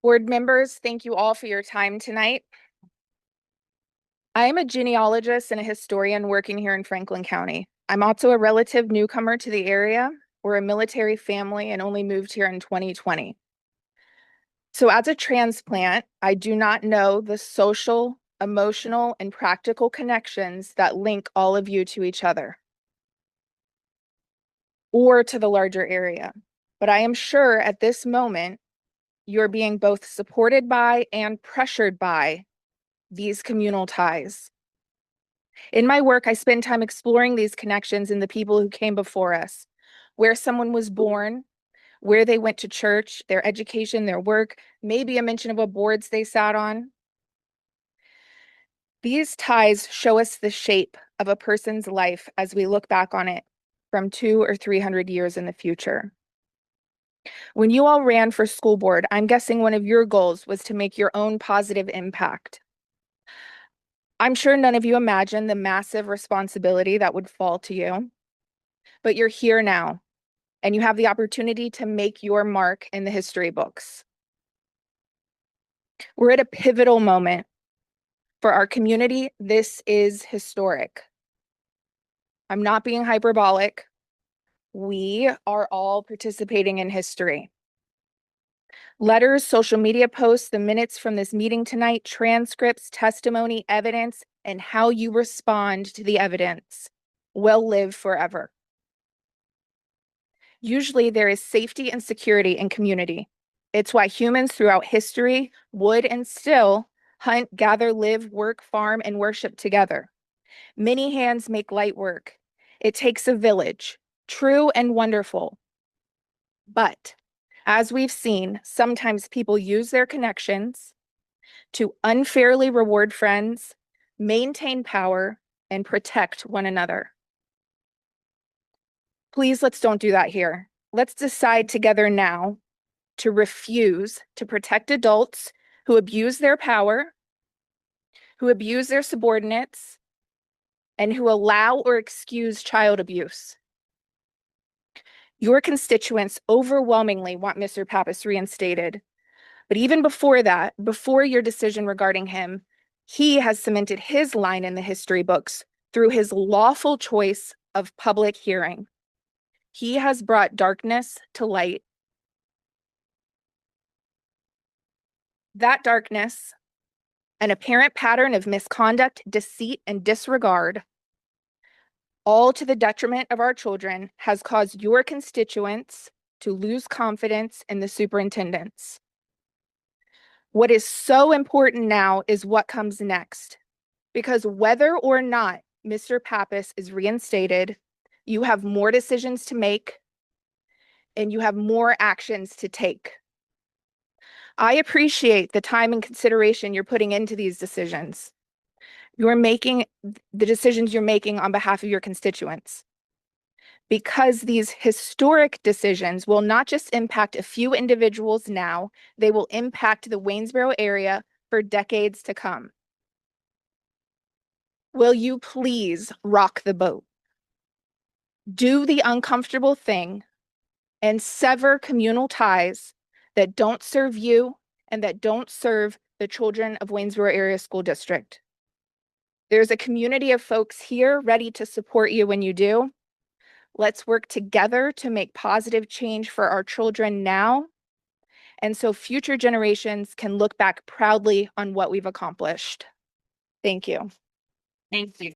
Board members, thank you all for your time tonight. I am a genealogist and a historian working here in Franklin County. I'm also a relative newcomer to the area. We're a military family and only moved here in 2020. So as a transplant, I do not know the social, emotional, and practical connections that link all of you to each other or to the larger area. But I am sure at this moment, you're being both supported by and pressured by these communal ties. In my work, I spend time exploring these connections in the people who came before us, where someone was born, where they went to church, their education, their work, maybe a mention of what boards they sat on. These ties show us the shape of a person's life as we look back on it from 200 or 300 years in the future. When you all ran for school board, I'm guessing one of your goals was to make your own positive impact. I'm sure none of you imagine the massive responsibility that would fall to you, but you're here now, and you have the opportunity to make your mark in the history books. We're at a pivotal moment for our community. This is historic. I'm not being hyperbolic. We are all participating in history. Letters, social media posts, the minutes from this meeting tonight, transcripts, testimony, evidence, and how you respond to the evidence will live forever. Usually there is safety and security in community. It's why humans throughout history would and still hunt, gather, live, work, farm, and worship together. Many hands make light work. It takes a village, true and wonderful. But as we've seen, sometimes people use their connections to unfairly reward friends, maintain power, and protect one another. Please, let's don't do that here. Let's decide together now to refuse to protect adults who abuse their power, who abuse their subordinates, and who allow or excuse child abuse. Your constituents overwhelmingly want Mr. Pappas reinstated. But even before that, before your decision regarding him, he has cemented his line in the history books through his lawful choice of public hearing. He has brought darkness to light. That darkness, an apparent pattern of misconduct, deceit, and disregard, all to the detriment of our children, has caused your constituents to lose confidence in the superintendents. What is so important now is what comes next, because whether or not Mr. Pappas is reinstated, you have more decisions to make and you have more actions to take. I appreciate the time and consideration you're putting into these decisions. You're making the decisions you're making on behalf of your constituents, because these historic decisions will not just impact a few individuals now, they will impact the Waynesboro area for decades to come. Will you please rock the boat? Do the uncomfortable thing and sever communal ties that don't serve you and that don't serve the children of Waynesboro Area School District. There's a community of folks here ready to support you when you do. Let's work together to make positive change for our children now, and so future generations can look back proudly on what we've accomplished. Thank you. Thank you.